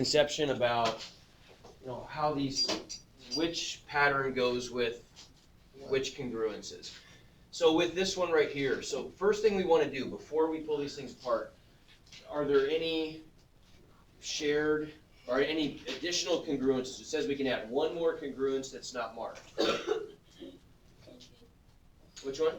Conception about how which pattern goes with which congruences. So with this one right here, so first thing we want to do before we pull these things apart, are there any shared or any additional congruences? It says we can add one more congruence that's not marked. Which one?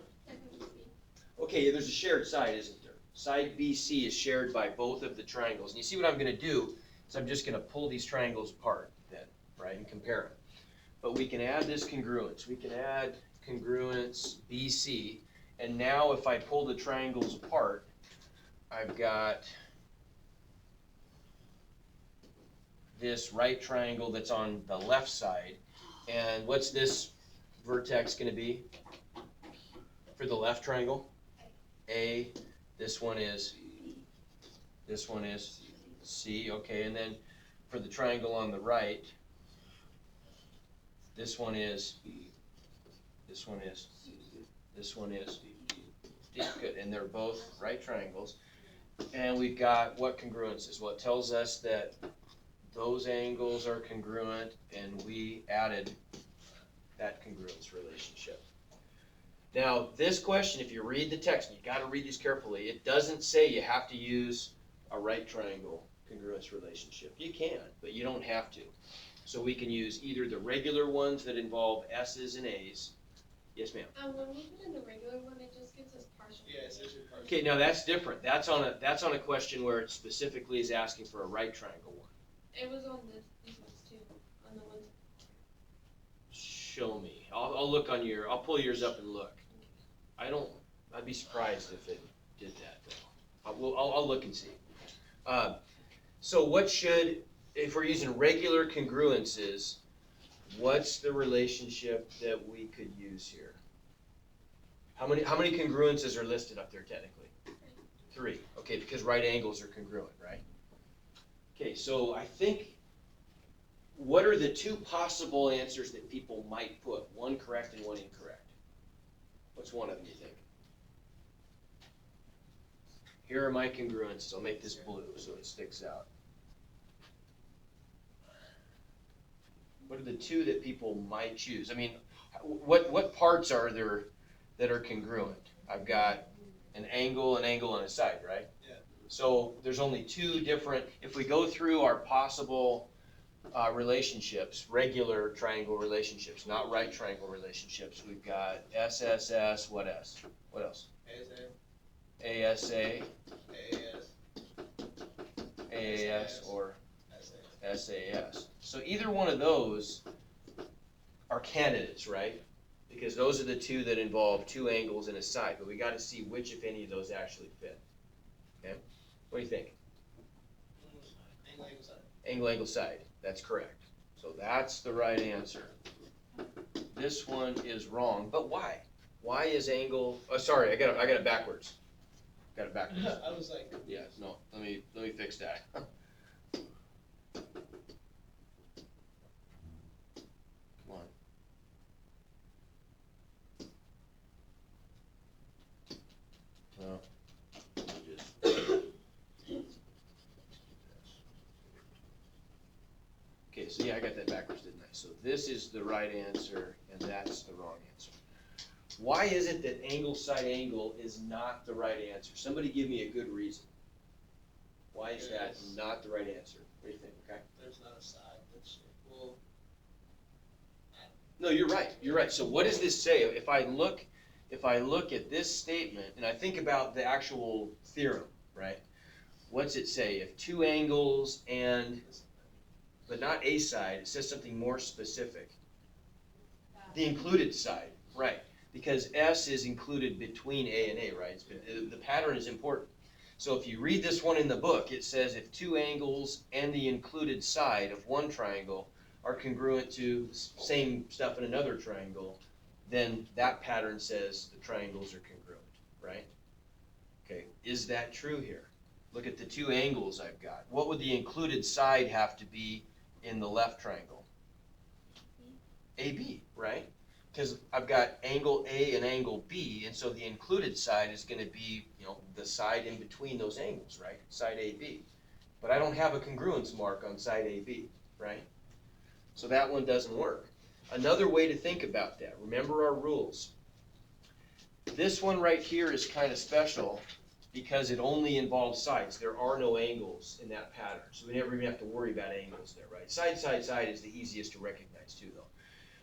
Okay, there's a shared side, isn't there? Side BC is shared by both of the triangles. And you see what I'm going to do is I'm just going to pull these triangles apart then, right, and compare them. But we can add this congruence. We can add congruence BC. And now if I pull the triangles apart, I've got this right triangle that's on the left side. And what's this vertex going to be for the left triangle? A. This one is C. Okay, and then for the triangle on the right, this one is D. Good, and they're both right triangles. And we've got what congruences? Well, it tells us that those angles are congruent, and we added that congruence relationship. Now, this question, if you read the text, and you got to read these carefully, it doesn't say you have to use a right triangle congruence relationship. You can, but you don't have to. So we can use either the regular ones that involve S's and A's. Yes, ma'am. When we put in the regular one, it just gives us partial. Yeah, it says your partial. Okay, now that's different. That's on a question where it specifically is asking for a right triangle one. It was on these ones too, on the ones. Show me. I'll look on I'll pull yours up and look. I'd be surprised if it did that though. I'll look and see. So if we're using regular congruences, what's the relationship that we could use here? How many congruences are listed up there technically? 3. Okay, because right angles are congruent, right? Okay, so I think, what are the 2 possible answers that people might put? One correct and one incorrect. What's one of them, you think? Here are my congruences. I'll make this blue so it sticks out. What are the 2 that people might choose? I mean, what parts are there that are congruent? I've got an angle on a side, right? Yeah. So there's only 2 different, if we go through our possible relationships, regular triangle relationships, not right triangle relationships, we've got SSS, what S? What else? ASA, AAS, or SAS. So either one of those are candidates, right? Because those are the 2 that involve 2 angles and a side, but we got to see which, if any, of those actually fit. Okay? What do you think? Angle, side. That's correct. So that's the right answer. This one is wrong, but why? Why is angle? Oh, sorry, I got it backwards. Got it backwards. I was like, Yeah, no. Let me fix that. Come on. No. Okay, so yeah, I got that backwards, didn't I? So this is the right answer, and that's the wrong answer. Why is it that angle side angle is not the right answer? Somebody give me a good reason. Why is that not the right answer? What do you think, okay? there's not a side. Well, No, you're right. You're right. So what does this say? If I look at this statement and I think about the actual theorem, right? What's it say? If 2 angles but not a side, it says something more specific. The included side, right? Because S is included between A and A, right? The pattern is important. So if you read this one in the book, it says if 2 angles and the included side of one triangle are congruent to same stuff in another triangle, then that pattern says the triangles are congruent, right? Okay, is that true here? Look at the 2 angles I've got. What would the included side have to be in the left triangle? AB, right? Because I've got angle A and angle B, and so the included side is going to be, the side in between those angles, right? Side AB. but I don't have a congruence mark on side AB, right? So that one doesn't work. Another way to think about that, remember our rules. This one right here is kind of special because it only involves sides. There are no angles in that pattern, so we never even have to worry about angles there, right? Side, side, side is the easiest to recognize too, though.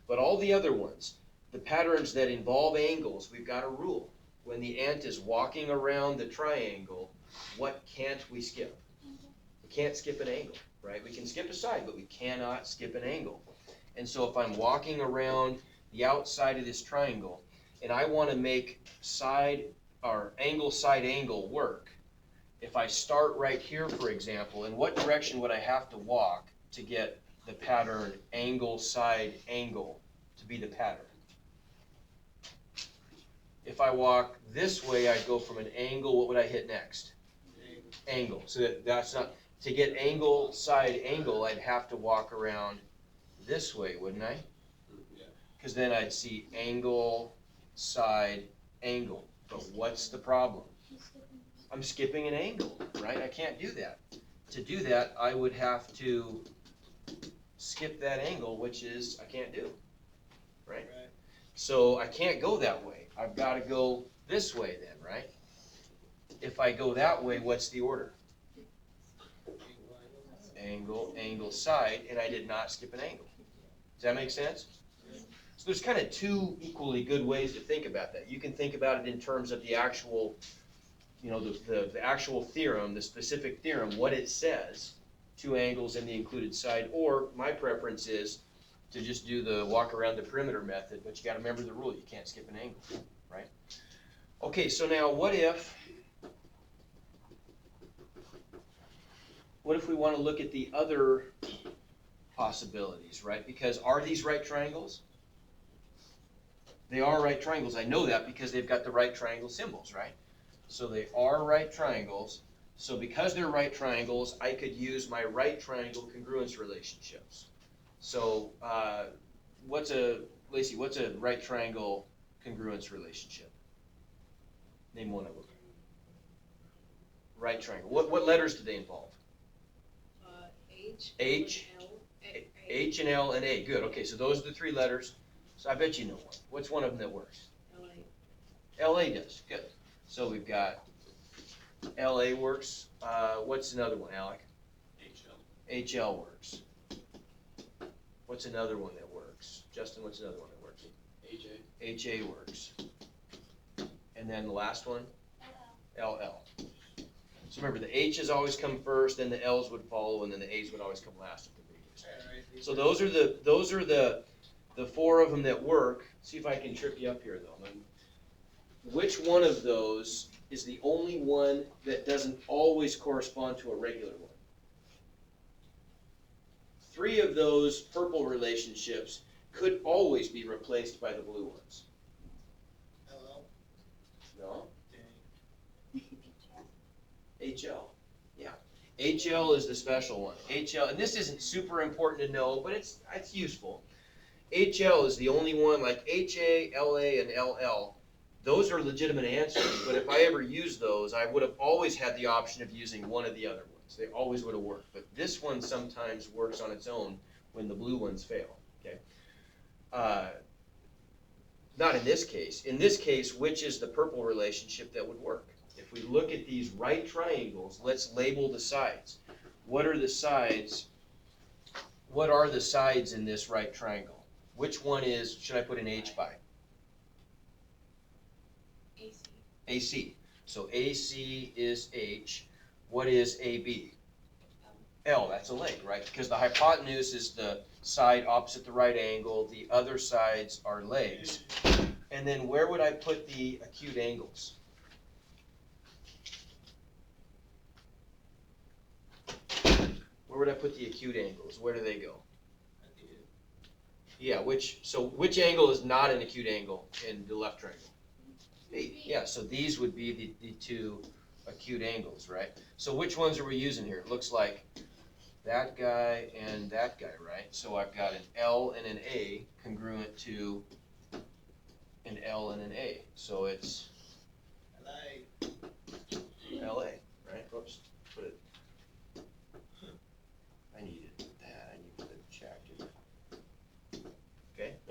But all the other ones, the patterns that involve angles, we've got a rule. When the ant is walking around the triangle, what can't we skip? We can't skip an angle, right? We can skip a side, but we cannot skip an angle. And so if I'm walking around the outside of this triangle, and I want to make side or angle side angle work, if I start right here, for example, in what direction would I have to walk to get the pattern angle side angle to be the pattern? If I walk this way, I'd go from an angle, what would I hit next? Angle. So that's not, to get angle side angle, I'd have to walk around this way, wouldn't I? Yeah. Because then I'd see angle side angle. But what's the problem? I'm skipping an angle, right? I can't do that. To do that, I would have to skip that angle, which is, I can't do, right? Right. So I can't go that way. I've got to go this way then, right? If I go that way, what's the order? Angle, angle, side, and I did not skip an angle. Does that make sense? So there's kind of two equally good ways to think about that. You can think about it in terms of the actual, you know, the actual theorem, the specific theorem, what it says, two angles in the included side, or my preference is to just do the walk around the perimeter method, but you got to remember the rule, you can't skip an angle, right? Okay, so now what if we want to look at the other possibilities, right? Because are these right triangles? They are right triangles. I know that because they've got the right triangle symbols, right? So they are right triangles. So because they're right triangles, I could use my right triangle congruence relationships. So Lacey, what's a right triangle congruence relationship? Name one of them. Right triangle. What letters do they involve? H. H. L. H and L and A. Good. Okay, so those are the three letters. So I bet you know one. What's one of them that works? LA does. Good. So we've got LA works. What's another one, Alec? HL works. What's another one that works? Justin, what's another one that works? HA works. And then the last one? LL. So remember, the H's always come first, then the L's would follow, and then the A's would always come last at the beginning. So those are the four of them that work. See if I can trip you up here, though. Which one of those is the only one that doesn't always correspond to a regular one? Three of those purple relationships could always be replaced by the blue ones. LL. No? HL. Yeah. HL is the special one. HL, and this isn't super important to know, but it's useful. HL is the only one, like HA, LA, and LL. Those are legitimate answers, but if I ever use those, I would have always had the option of using one of the other ones. They always would have worked, but this one sometimes works on its own when the blue ones fail, okay? Not in this case. In this case, which is the purple relationship that would work? If we look at these right triangles, let's label the sides. What are the sides? What are the sides in this right triangle? Which one is, should I put an H by? AC. AC. So AC is H. What is AB? L, that's a leg, right? Because the hypotenuse is the side opposite the right angle. The other sides are legs. And then where would I put the acute angles? Where would I put the acute angles? Where do they go? Yeah, which angle is not an acute angle in the left triangle? B. Yeah, so these would be the two acute angles, right? So which ones are we using here? It looks like that guy and that guy, right? So I've got an L and an A congruent to an L and an A. So it's LA, right? Oops, put it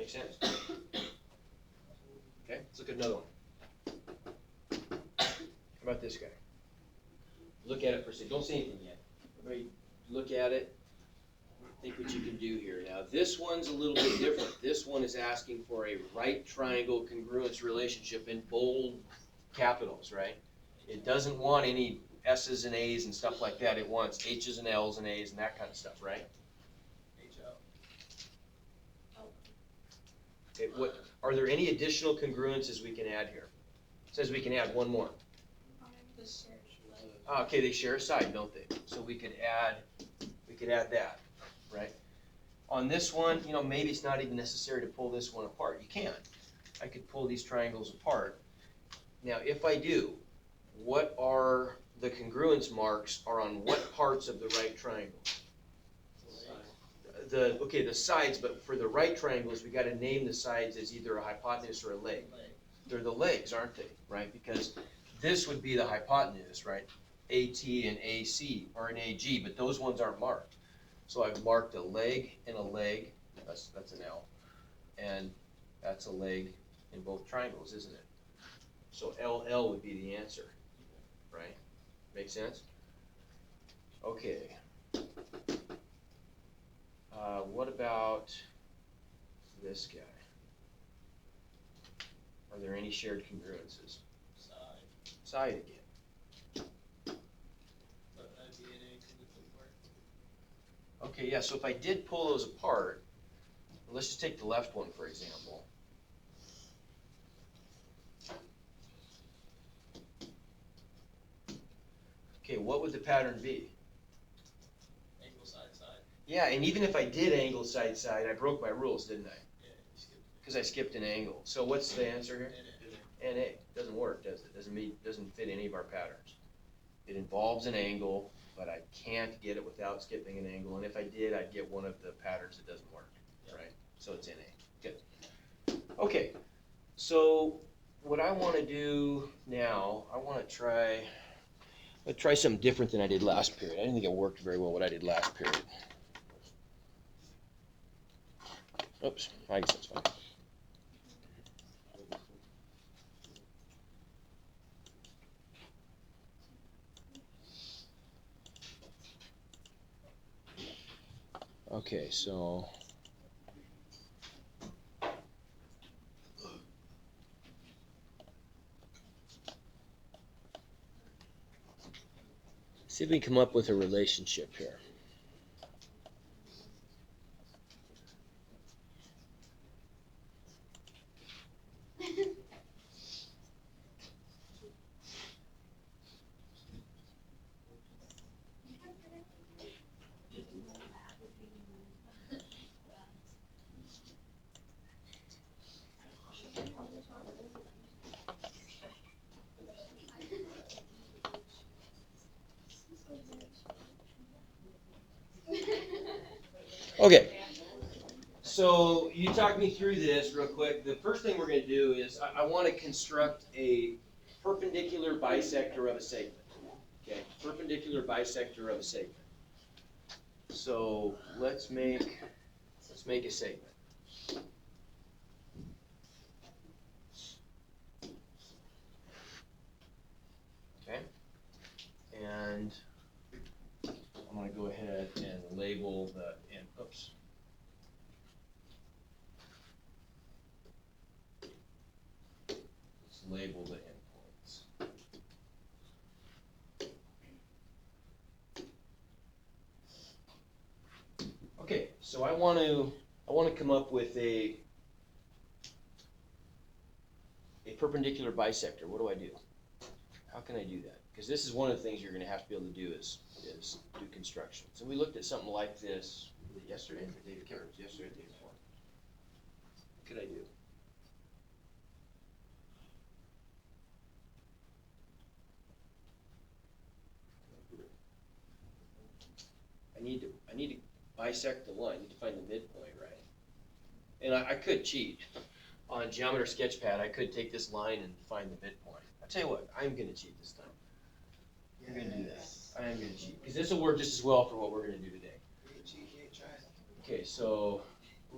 Makes sense. Okay, let's look at another one. How about this guy? Look at it for a second. Don't say anything yet. Everybody look at it. Think what you can do here. Now, this one's a little bit different. This one is asking for a right triangle congruence relationship in bold capitals, right? It doesn't want any S's and A's and stuff like that. It wants H's and L's and A's and that kind of stuff, right? Okay, what, are there any additional congruences we can add here? It says we can add one more. The shared leg. Okay, they share a side, don't they? So we could add that, right? On this one, maybe it's not even necessary to pull this one apart. You can. I could pull these triangles apart. Now, if I do, what are the congruence marks are on what parts of the right triangle? The sides, but for the right triangles, we gotta name the sides as either a hypotenuse or a leg. They're the legs, aren't they, right? Because this would be the hypotenuse, right? AT and AC, or an AG, but those ones aren't marked. So I've marked a leg and a leg, that's an L, and that's a leg in both triangles, isn't it? So LL would be the answer, right? Make sense? Okay. What about this guy? Are there any shared congruences? Side again. Okay, yeah, so if I did pull those apart, let's just take the left one for example. Okay, what would the pattern be? Angle side, side. Yeah, and even if I did angle side, side, I broke my rules, didn't I? Yeah, you skipped Because I skipped an angle. So what's the answer here? it. NA. Doesn't work, does it? Doesn't fit any of our patterns. It involves an angle, but I can't get it without skipping an angle. And if I did, I'd get one of the patterns that doesn't work, right? So it's NA. Good. Okay, so what I want to do now, I want to try something different than I did last period. I didn't think it worked very well what I did last period. Oops, I guess that's fine. Okay, so see if we can come up with a relationship here. Okay, so you talk me through this real quick. The first thing we're going to do is I want to construct a perpendicular bisector of a segment. Okay, perpendicular bisector of a segment. So let's make a segment. Okay, and I'm going to go ahead and label the oops. Let's label the endpoints. Okay, so I want to come up with a perpendicular bisector. What do I do? How can I do that? Because this is one of the things you're going to have to be able to do is do construction. So we looked at something like this yesterday, or the day before? Yesterday, or the day before. What could I do? I need to bisect the line. I need to find the midpoint, right? And I could cheat. On Geometry Sketchpad, I could take this line and find the midpoint. I'll tell you what, I'm going to cheat this time. I'm going to do that. I am going to cheat. Because this will work just as well for what we're going to do today. Okay, so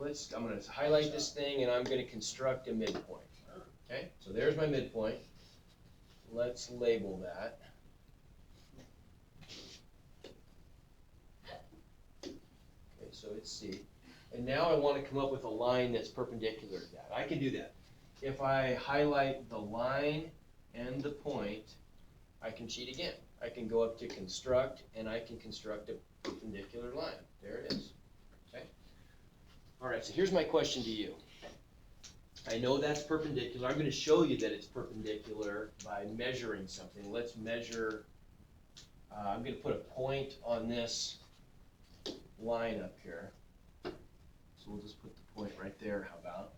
I'm gonna highlight this thing and I'm gonna construct a midpoint. Okay, so there's my midpoint. Let's label that. Okay, so it's C. And now I want to come up with a line that's perpendicular to that. I can do that. If I highlight the line and the point, I can cheat again. I can go up to construct and I can construct a perpendicular line. There it is. Okay. All right, so here's my question to you. I know that's perpendicular. I'm going to show you that it's perpendicular by measuring something. Let's measure, I'm going to put a point on this line up here. So we'll just put the point right there, how about?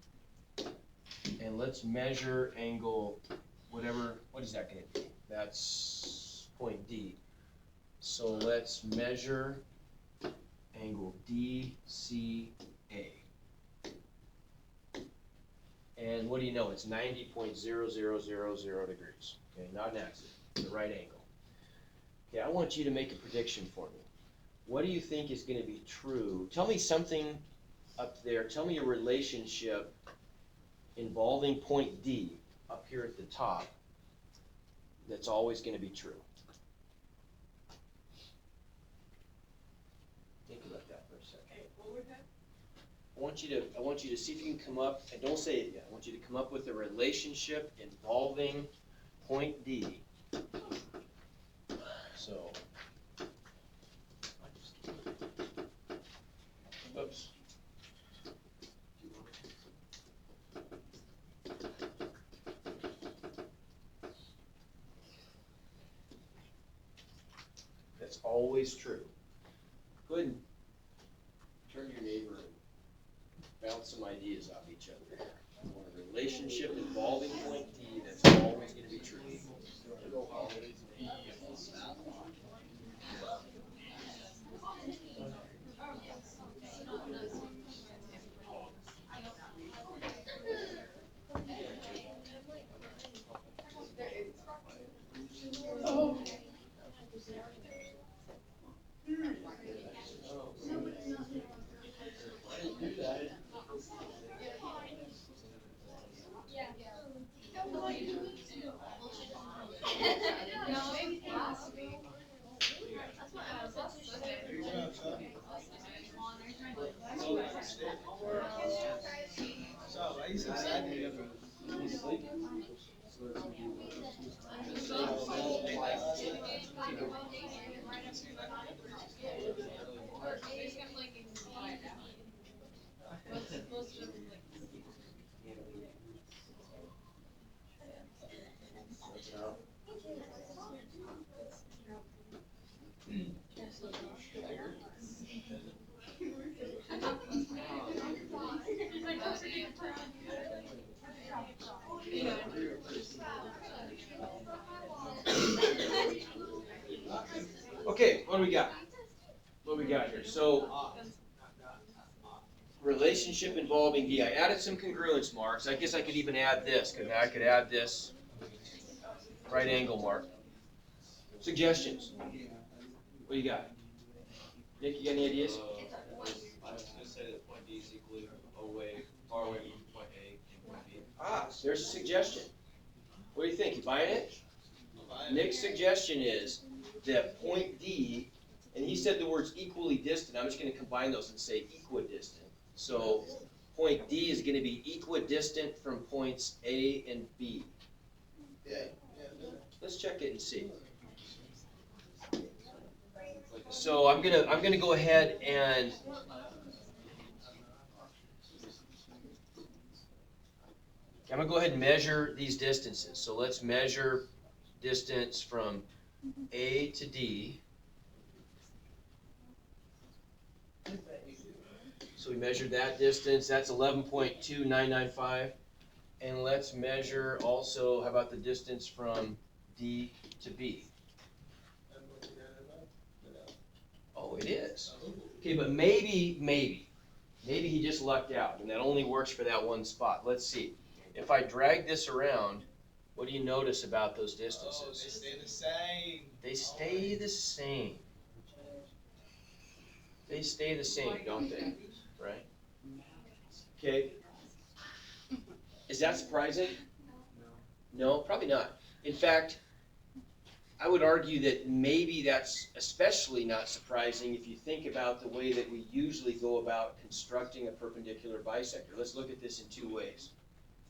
And let's measure angle, whatever, what is that going to be? That's point D. So let's measure angle DCA. And what do you know? It's 90.0000 degrees. Okay, not an accident. It's a right angle. Okay, I want you to make a prediction for me. What do you think is going to be true? Tell me something up there. Tell me a relationship involving point D up here at the top that's always going to be true. Think about that for a second. Okay, what would that? I want you to see if you can come up, and don't say it yet. I want you to come up with a relationship involving point D. So, oops. That's always true. Go ahead and turn to your neighbor and bounce some ideas off each other. I want a relationship involving point D that's always going to be true. Okay, what do we got? What do we got here? So, relationship involving D. I added some congruence marks. I guess I could even add this, because I could add this right angle mark. Suggestions. What do you got? Nick, you got any ideas? I was gonna say that point D is equally far away from point A and point B. Ah, there's a suggestion. What do you think? You buying it? Nick's suggestion is that point D, and he said the words equally distant. I'm just going to combine those and say equidistant. So point D is going to be equidistant from points A and B. Let's check it and see. So I'm gonna go ahead and measure these distances. So let's measure distance from A to D. So we measured that distance. That's 11.2995. And let's measure also, how about the distance from D to B? Oh, it is. Okay, but maybe he just lucked out, and that only works for that one spot. Let's see. If I drag this around, what do you notice about those distances? Oh, they stay the same. They stay the same. They stay the same, don't they? Right? Okay. Is that surprising? No, probably not. In fact, I would argue that maybe that's especially not surprising if you think about the way that we usually go about constructing a perpendicular bisector. Let's look at this in two ways.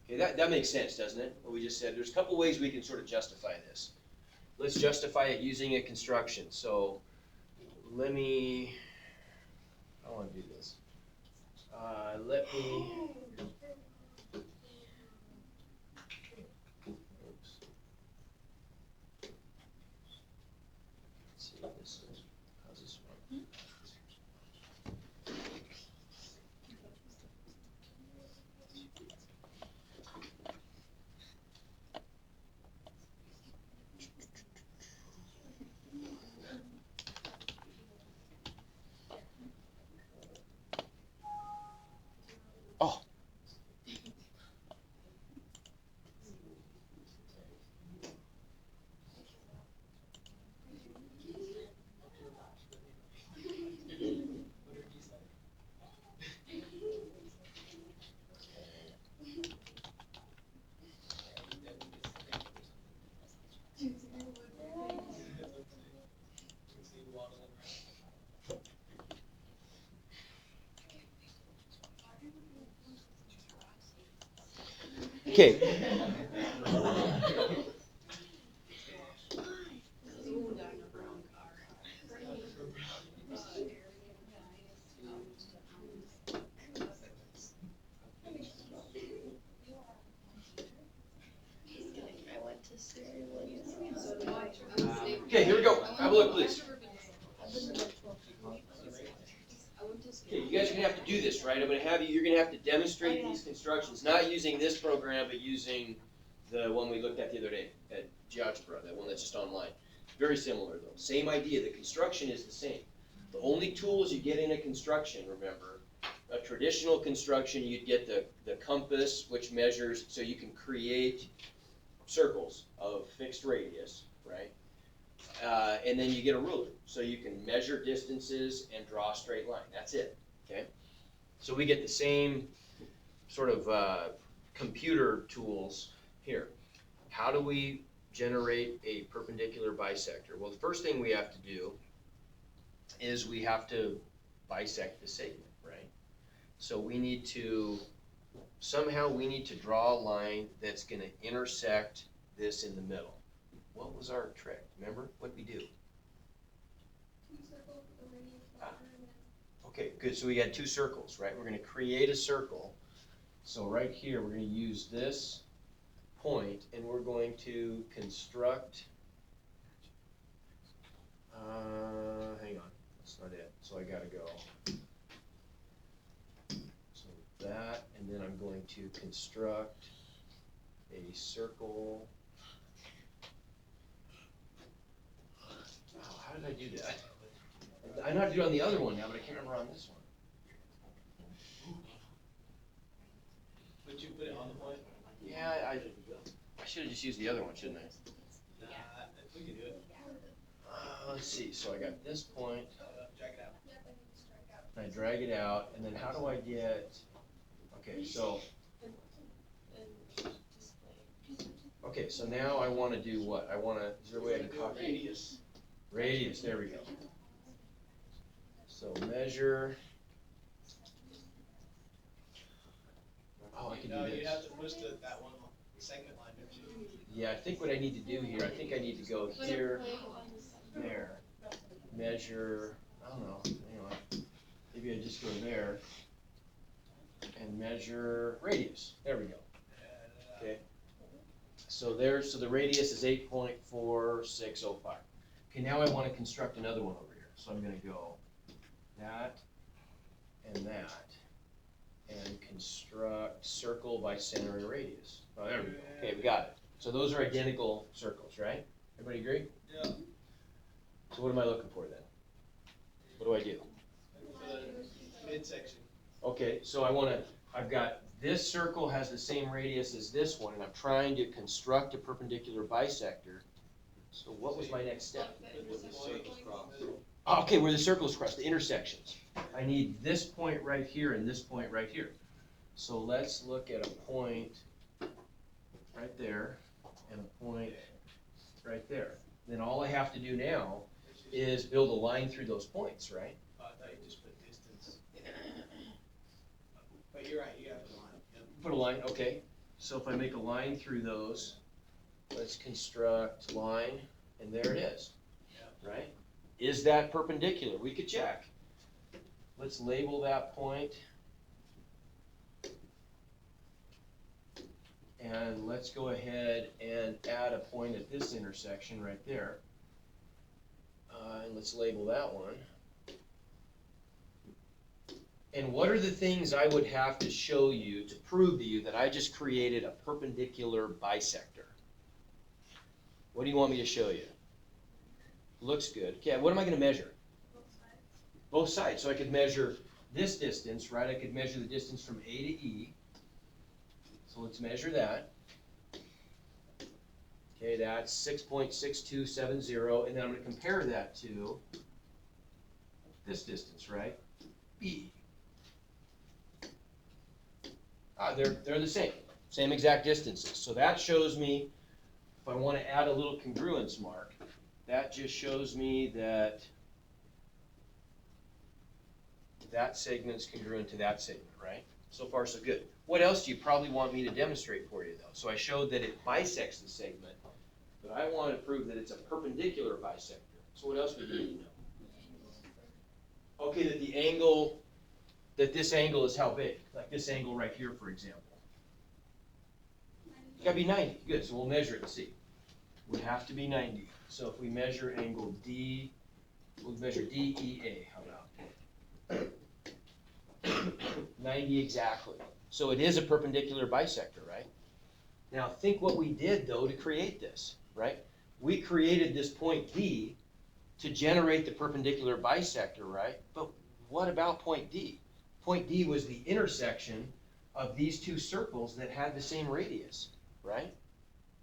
Okay, that makes sense, doesn't it? What we just said. There's a couple ways we can sort of justify this. Let's justify it using a construction. So I want to do this. Oops. Let's see what this is. How's this work? Oh. Okay. I went to Siri Williams. Okay, here we go. Have a look, please. Okay, you guys are gonna have to do this, right? You're gonna have to demonstrate these constructions, not using this program, but using the one we looked at the other day at GeoGebra, that one that's just online. Very similar though. Same idea. The construction is the same. The only tools you get in a construction, remember, a traditional construction, you'd get the compass, which measures, so you can create circles of fixed radius, right? And then you get a ruler, so you can measure distances and draw a straight line. That's it, okay? So we get the same sort of computer tools here. How do we generate a perpendicular bisector? Well, the first thing we have to do is we have to bisect the segment, right? So somehow we need to draw a line that's gonna intersect this in the middle. What was our trick? Remember? What did we do? Okay, good. So we got two circles, right? We're going to create a circle. So right here, we're going to use this point, and we're going to construct. Hang on, that's not it. So I got to go. So that, and then I'm going to construct a circle. Oh, how did I do that? I know how to do it on the other one now, but I can't remember on this one. But you put it on the point? Yeah, I should have just used the other one, shouldn't I? Nah, we can do it. Let's see, so I got this point, Drag it out. and I drag it out, and then how do I get, okay, so now I want to do what? Is there a way I can copy? Radius. Radius, there we go. So measure. Oh, I can do No, you have this. to push that one segment line, don't you? Yeah, I think what I need to do here, I think I need to go here, there, measure, I don't know, hang on. Maybe I just go there and measure radius. There we go. Okay. So the radius is 8.4605. Okay, now I want to construct another one over here. So I'm going to go that, and construct circle by center and radius. Oh, there we go. Okay, we got it. So those are identical circles, right? Everybody agree? Yeah. So what am I looking for then? What do I do? For the midsection. Okay, so I've got this circle has the same radius as this one, and I'm trying to construct a perpendicular bisector. So what was my next step? Put the circles cross. Okay, where the circles cross, the intersections. I need this point right here and this point right here. So let's look at a point right there and a point right there. Then all I have to do now is build a line through those points, right? I thought you just put distance. But you're right, you got the line. Yep. Put a line, okay. So if I make a line through those, let's construct line, and there it is, right? Is that perpendicular? We could check. Let's label that point. And let's go ahead and add a point at this intersection right there. And let's label that one. And what are the things I would have to show you to prove to you that I just created a perpendicular bisector? What do you want me to show you? Looks good. Okay, what am I going to measure? Both sides. So I could measure this distance, right? I could measure the distance from A to E. So let's measure that. Okay, that's 6.6270, and then I'm going to compare that to this distance, right? B. They're the same exact distances. So that shows me, if I want to add a little congruence mark, that just shows me that that segment's congruent to that segment, right? So far, so good. What else do you probably want me to demonstrate for you, though? So I showed that it bisects the segment, but I want to prove that it's a perpendicular bisector. So what else would you need to know? Okay, that this angle is how big? Like this angle right here, for example. It's got to be 90. Good, so we'll measure it and see. Would have to be 90. So if we measure angle D, we'll measure DEA. How about 90 exactly. So it is a perpendicular bisector, right? Now think what we did, though, to create this, right? We created this point D to generate the perpendicular bisector, right? But what about point D? Point D was the intersection of these two circles that had the same radius, right?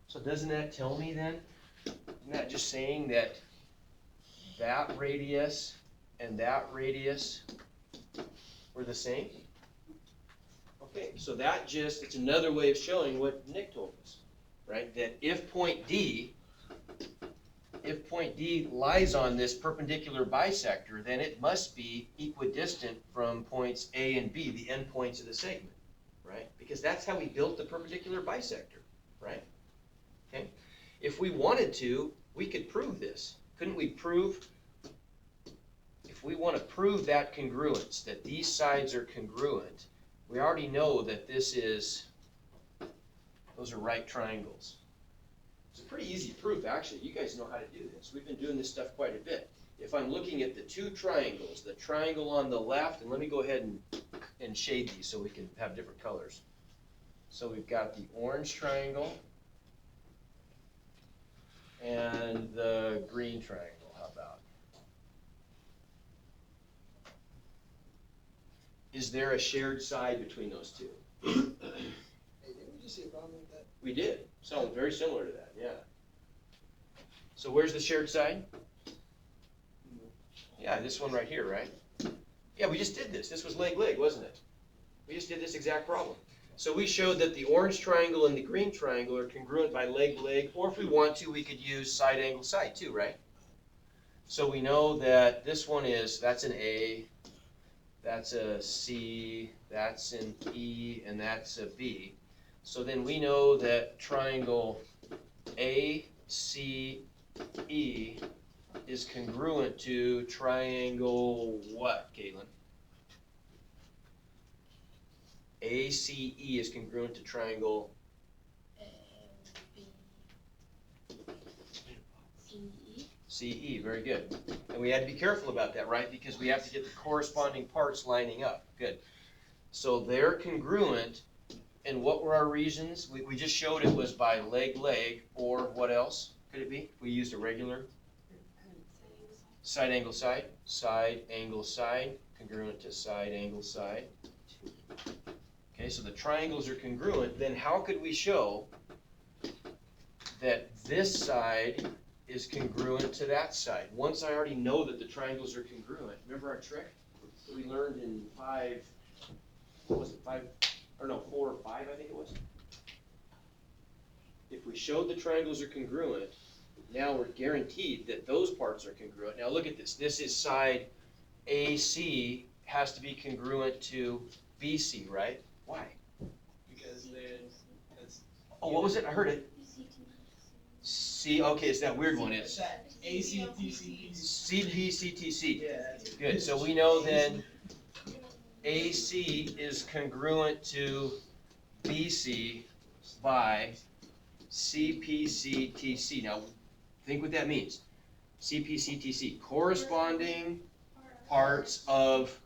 So doesn't that tell me then, isn't that just saying that that radius and that radius were the same? Okay, so that just, it's another way of showing what Nick told us, right? That if point D lies on this perpendicular bisector, then it must be equidistant from points A and B, the endpoints of the segment, right? Because that's how we built the perpendicular bisector, right? Okay. If we wanted to, we could prove this. Couldn't we prove, if we want to prove that congruence, that these sides are congruent, we already know that those are right triangles. It's a pretty easy proof, actually. You guys know how to do this. We've been doing this stuff quite a bit. If I'm looking at the two triangles, the triangle on the left, and let me go ahead and shade these so we can have different colors. So we've got the orange triangle and the green triangle. How about? Is there a shared side between those two? Hey, didn't we just see a problem with that? We did. Sounds very similar to that, yeah. So where's the shared side? Yeah, this one right here, right? Yeah, we just did this. This was leg, wasn't it? We just did this exact problem. So we showed that the orange triangle and the green triangle are congruent by leg, or if we want to, we could use side, angle, side too, right? So we know that this one that's an A, that's a C, that's an E, and that's a B. So then we know that triangle ACE is congruent to triangle what, Caitlin? ACE is congruent to triangle CE, very good. And we had to be careful about that, right? Because we have to get the corresponding parts lining up. Good. So they're congruent, and what were our reasons? We just showed it was by leg, or what else could it be? We used a regular side, angle, side, congruent to side, angle, side. Okay, so the triangles are congruent. Then how could we show that this side is congruent to that side? Once I already know that the triangles are congruent. Remember our trick that we learned in 5, what was it, or no, 4 or 5, I think it was. If we showed the triangles are congruent, now we're guaranteed that those parts are congruent. Now look at this. This is side AC has to be congruent to BC, right? Why? Because then, that's. Oh, what was it? I heard it. C, okay, it's that weird one. It's that ACTC. CPCTC. Yeah, that's it. Good, so we know then AC is congruent to BC by CPCTC. Now, think what that means. CPCTC, corresponding parts of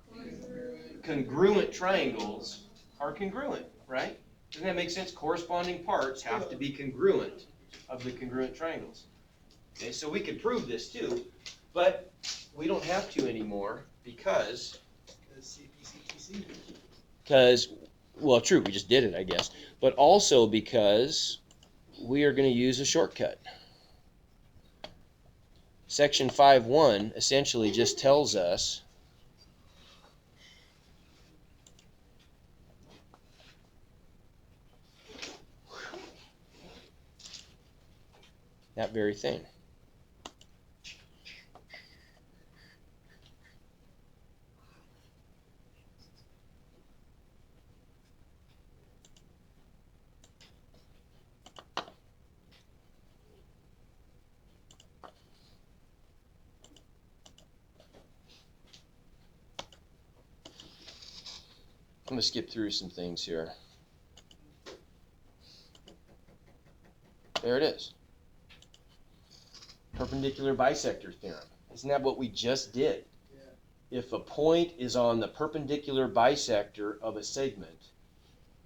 congruent triangles are congruent, right? Doesn't that make sense? Corresponding parts have to be congruent of the congruent triangles. Okay, so we could prove this too, but we don't have to anymore because, well, true, we just did it, I guess, but also because we are going to use a shortcut. Section 5.1 essentially just tells us that very thing. I'm going to skip through some things here. There it is. Perpendicular bisector theorem. Isn't that what we just did? Yeah. If a point is on the perpendicular bisector of a segment,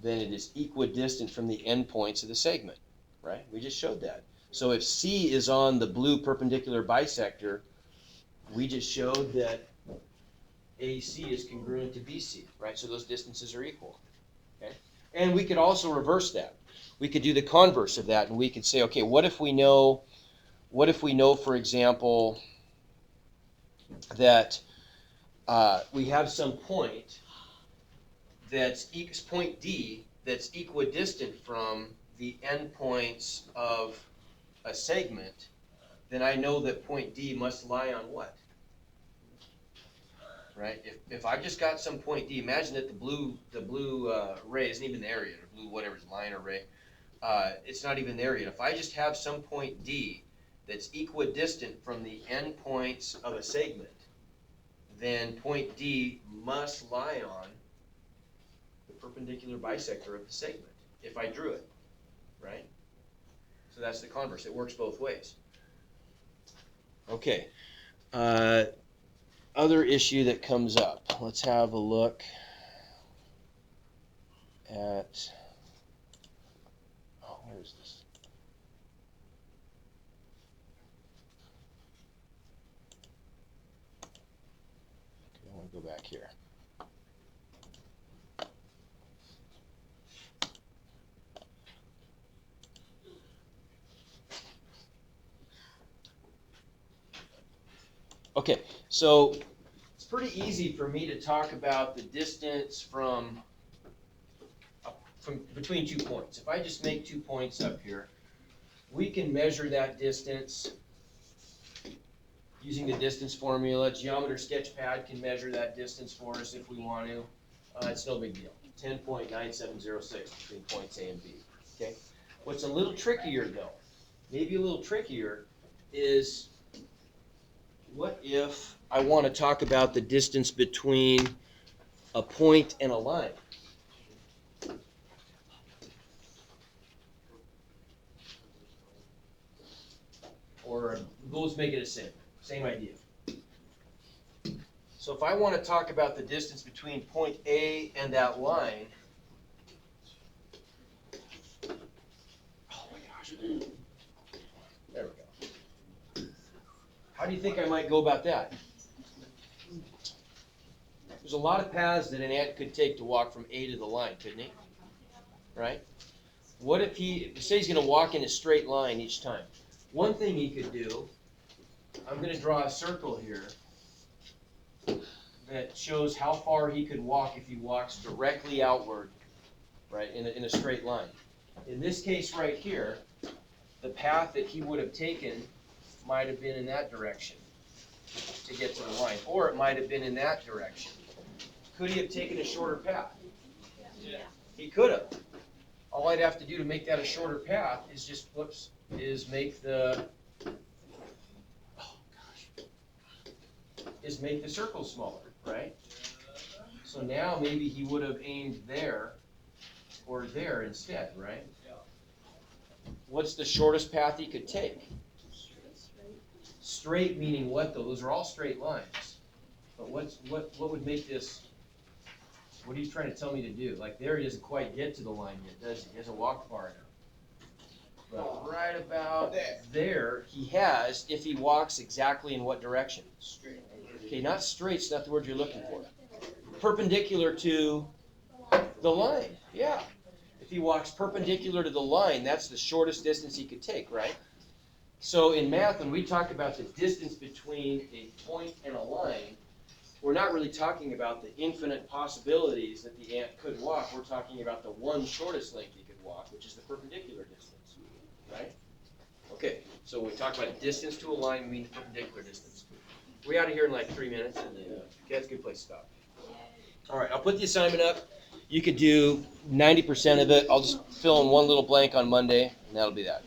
then it is equidistant from the endpoints of the segment, right? We just showed that. So if C is on the blue perpendicular bisector, we just showed that AC is congruent to BC, right? So those distances are equal, okay? And we could also reverse that. We could do the converse of that, and we could say, okay, what if we know, for example, that we have some point that's point D that's equidistant from the endpoints of a segment, then I know that point D must lie on what? Right? If I've just got some point D, imagine that the blue ray isn't even there yet, or blue whatever's line or ray, it's not even there yet. If I just have some point D that's equidistant from the endpoints of a segment, then point D must lie on the perpendicular bisector of the segment, if I drew it, right? So that's the converse. It works both ways. Okay. Other issue that comes up. Let's have a look at, oh, where is this? Okay, I want to go back here. Okay, so it's pretty easy for me to talk about the distance from between 2 points. If I just make 2 points up here, we can measure that distance using the distance formula. Geometer Sketchpad can measure that distance for us if we want to. It's no big deal. 10.9706 between points A and B. Okay. What's a little trickier though, maybe a little trickier, is what if I want to talk about the distance between a point and a line? Or we'll just make it the same idea. So if I want to talk about the distance between point A and that line, oh my gosh, there we go. How do you think I might go about that? There's a lot of paths that an ant could take to walk from A to the line, couldn't he? Right? What if say he's going to walk in a straight line each time? One thing he could do, I'm going to draw a circle here that shows how far he could walk if he walks directly outward right, in a straight line. In this case right here, the path that he would have taken might have been in that direction to get to the line, or it might have been in that direction. Could he have taken a shorter path? Yeah. He could have. All I'd have to do to make that a shorter path is just, make the, make the circle smaller, right? So now maybe he would have aimed there or there instead, right? Yeah. What's the shortest path he could take? Straight meaning what though? Those are all straight lines. But what would make this, what are you trying to tell me to do? Like there he doesn't quite get to the line yet, does he? He hasn't walked far enough. But right about there, he has, if he walks exactly in what direction? Straight. Okay, not straight's not the word you're looking for. Perpendicular to the line, yeah. If he walks perpendicular to the line, that's the shortest distance he could take, right? So in math, when we talk about the distance between a point and a line, we're not really talking about the infinite possibilities that the ant could walk. We're talking about the one shortest length he could walk, which is the perpendicular distance, right? Okay, so when we talk about distance to a line, we mean the perpendicular distance. We're out of here in like 3 minutes, and okay, that's a good place to stop. All right, I'll put the assignment up. You could do 90% of it. I'll just fill in one little blank on Monday, and that'll be that.